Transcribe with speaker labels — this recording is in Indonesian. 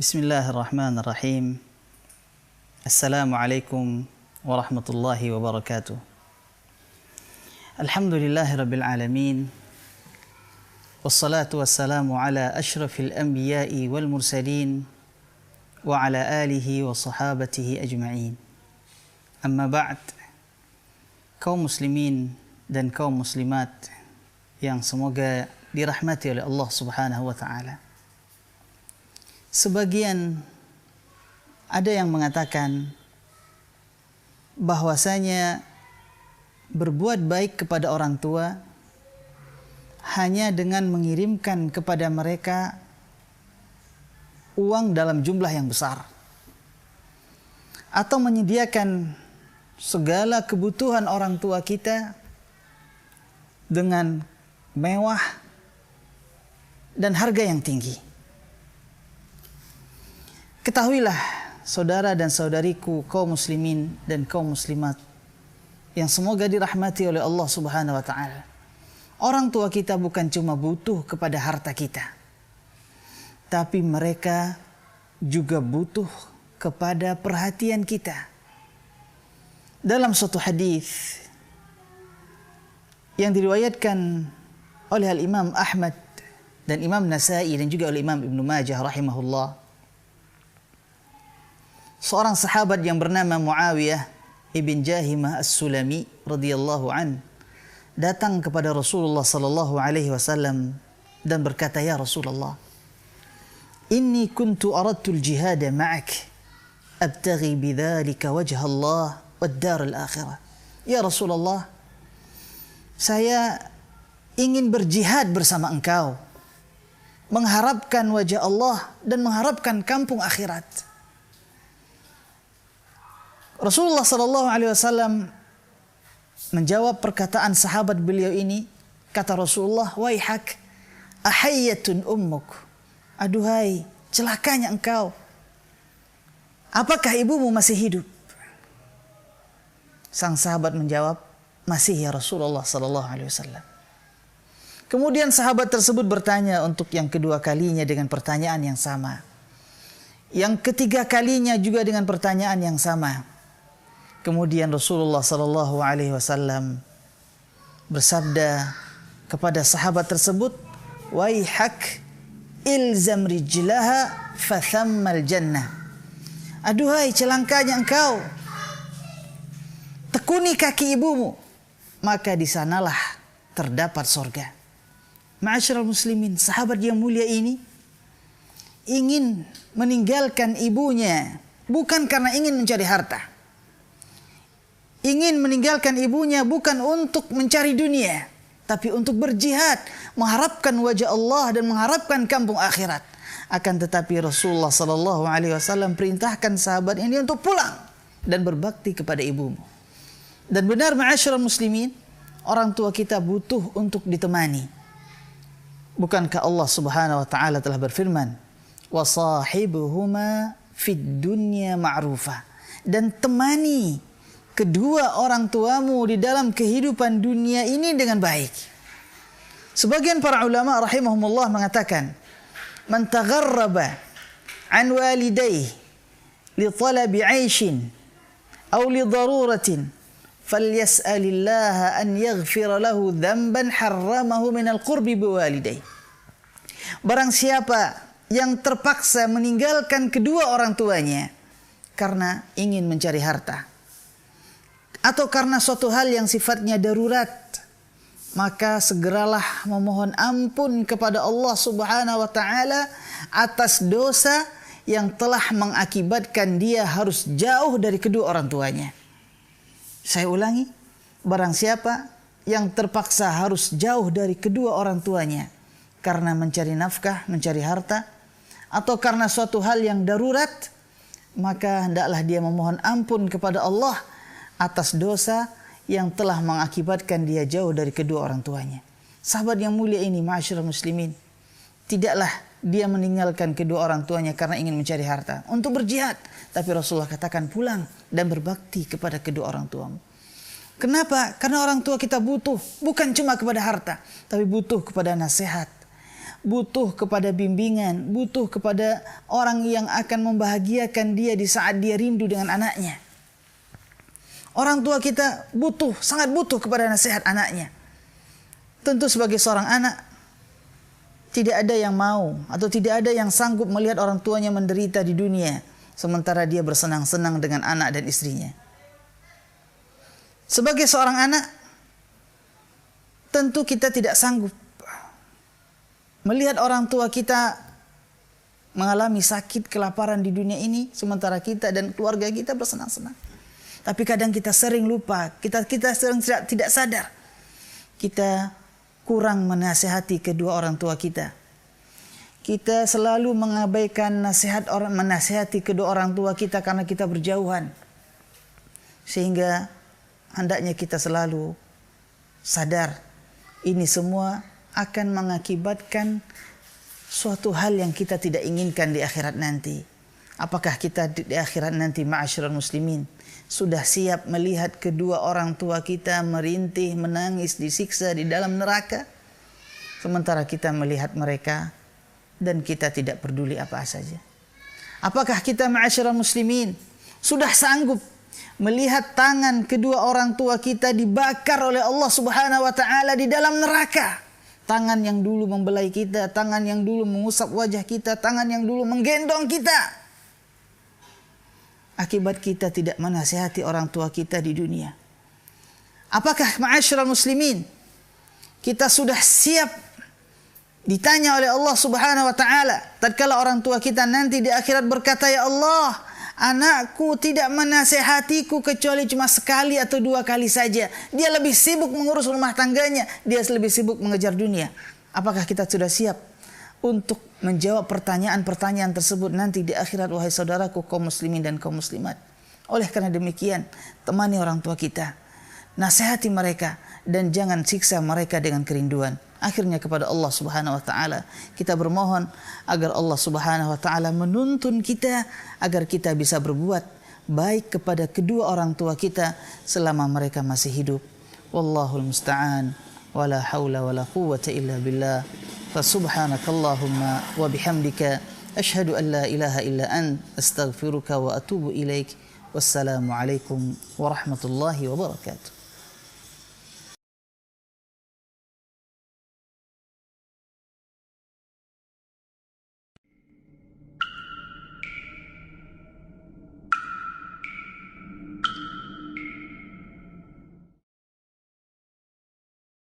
Speaker 1: Bismillahirrahmanirrahim. Assalamualaikum warahmatullahi wabarakatuh. Alhamdulillahirabbil alamin. Wassalatu wassalamu ala asyrafil anbiya'i wal mursalin wa ala alihi wa sahabatihi ajma'in. Amma ba'd. Kaum muslimin dan kaum muslimat yang semoga dirahmati oleh Allah Subhanahu wa taala. Sebagian ada yang mengatakan bahwasanya berbuat baik kepada orang tua hanya dengan mengirimkan kepada mereka uang dalam jumlah yang besar atau menyediakan segala kebutuhan orang tua kita dengan mewah dan harga yang tinggi. Ketahuilah saudara dan saudariku kaum muslimin dan kaum muslimat yang semoga dirahmati oleh Allah Subhanahu wa taala. Orang tua kita bukan cuma butuh kepada harta kita, tapi mereka juga butuh kepada perhatian kita. Dalam suatu hadis yang diriwayatkan oleh Al-Imam Ahmad dan Imam Nasa'i dan juga oleh Imam Ibnu Majah rahimahullah, seorang sahabat yang bernama Muawiyah ibn Jahimah As-Sulami radhiyallahu an datang kepada Rasulullah sallallahu alaihi wasallam dan berkata, "Ya Rasulullah, inni kuntu aradtu al-jihad ma'ak abtaghi bidzalika wajha Allah wad dar al-akhirah." Ya Rasulullah, saya ingin berjihad bersama engkau, mengharapkan wajah Allah dan mengharapkan kampung akhirat. Rasulullah sallallahu alaihi wasallam menjawab perkataan sahabat beliau ini. Kata Rasulullah, "Waihak, ahayyatun ummuk." Aduhai, celakanya engkau. Apakah ibumu masih hidup? Sang sahabat menjawab, "Masih ya Rasulullah sallallahu alaihi wasallam." Kemudian sahabat tersebut bertanya untuk yang kedua kalinya dengan pertanyaan yang sama. Yang ketiga kalinya juga dengan pertanyaan yang sama. Kemudian Rasulullah sallallahu alaihi wasallam bersabda kepada sahabat tersebut, "Waihak, ilzam rijlaha fa thammal jannah." Aduhai, celakanya engkau. Tekuni kaki ibumu, maka di sanalah terdapat surga. Ma'asyiral muslimin, sahabat yang mulia ini ingin meninggalkan ibunya bukan karena ingin mencari harta. Ingin meninggalkan ibunya bukan untuk mencari dunia, tapi untuk berjihad, mengharapkan wajah Allah dan mengharapkan kampung akhirat. Akan tetapi Rasulullah sallallahu alaihi wasallam perintahkan sahabat ini untuk pulang dan berbakti kepada ibumu. Dan benar ma'asyiral muslimin, orang tua kita butuh untuk ditemani. Bukankah Allah Subhanahu wa taala telah berfirman, "Wa sahibuhuma fid dunya ma'rufa." Dan temani kedua orang tuamu di dalam kehidupan dunia ini dengan baik. Sebagian para ulama rahimahumullah mengatakan, "Man tagharraba an walidayhi li talabi 'aishin aw li daruratin falyas'alillaha an yaghfira lahu dhanban harramahu min al-qurbi biwalidayhi." Barang siapa yang terpaksa meninggalkan kedua orang tuanya karena ingin mencari harta atau karena suatu hal yang sifatnya darurat, maka segeralah memohon ampun kepada Allah Subhanahu wa taala atas dosa yang telah mengakibatkan dia harus jauh dari kedua orang tuanya. Saya ulangi, barang siapa yang terpaksa harus jauh dari kedua orang tuanya karena mencari nafkah, mencari harta, atau karena suatu hal yang darurat, maka hendaklah dia memohon ampun kepada Allah atas dosa yang telah mengakibatkan dia jauh dari kedua orang tuanya. Sahabat yang mulia ini, ma'asyiral muslimin, tidaklah dia meninggalkan kedua orang tuanya karena ingin mencari harta untuk berjihad, tapi Rasulullah katakan pulang dan berbakti kepada kedua orang tuamu. Kenapa? Karena orang tua kita butuh bukan cuma kepada harta, tapi butuh kepada nasihat, butuh kepada bimbingan, butuh kepada orang yang akan membahagiakan dia di saat dia rindu dengan anaknya. Orang tua kita butuh, sangat butuh kepada nasihat anaknya. Tentu sebagai seorang anak, tidak ada yang mau atau tidak ada yang sanggup melihat orang tuanya menderita di dunia, sementara dia bersenang-senang dengan anak dan istrinya. Sebagai seorang anak, tentu kita tidak sanggup melihat orang tua kita mengalami sakit, kelaparan di dunia ini, sementara kita dan keluarga kita bersenang-senang. Tapi kadang kita sering lupa, kita sering tidak sadar. Kita kurang menasihati kedua orang tua kita. Kita selalu mengabaikan menasihati kedua orang tua kita karena kita berjauhan. Sehingga hendaknya kita selalu sadar, ini semua akan mengakibatkan suatu hal yang kita tidak inginkan di akhirat nanti. Apakah kita di akhirat nanti, ma'asyiral muslimin, sudah siap melihat kedua orang tua kita merintih, menangis, disiksa di dalam neraka, sementara kita melihat mereka dan kita tidak peduli apa saja? Apakah kita, ma'asyiral muslimin, sudah sanggup melihat tangan kedua orang tua kita dibakar oleh Allah Subhanahu wa taala di dalam neraka? Tangan yang dulu membelai kita, tangan yang dulu mengusap wajah kita, tangan yang dulu menggendong kita. Akibat kita tidak menasihati orang tua kita di dunia. Apakah, ma'asyiral muslimin, kita sudah siap ditanya oleh Allah Subhanahu wa taala tatkala orang tua kita nanti di akhirat berkata, ya Allah, anakku tidak menasihatiku kecuali cuma sekali atau dua kali saja. Dia lebih sibuk mengurus rumah tangganya, dia lebih sibuk mengejar dunia. Apakah kita sudah siap untuk menjawab pertanyaan-pertanyaan tersebut nanti di akhirat, wahai saudaraku kaum muslimin dan kaum muslimat? Oleh karena demikian, temani orang tua kita, nasihati mereka, dan jangan siksa mereka dengan kerinduan. Akhirnya kepada Allah Subhanahu wa taala kita bermohon agar Allah Subhanahu wa taala menuntun kita agar kita bisa berbuat baik kepada kedua orang tua kita selama mereka masih hidup. Wallahul musta'an, wala haula wala quwwata illa billah. Fasubhanakallahumma wa bihamdika asyhadu an la ilaha illa ant astaghfiruka wa atubu ilaik. Wassalamu alaikum warahmatullahi wabarakatuh.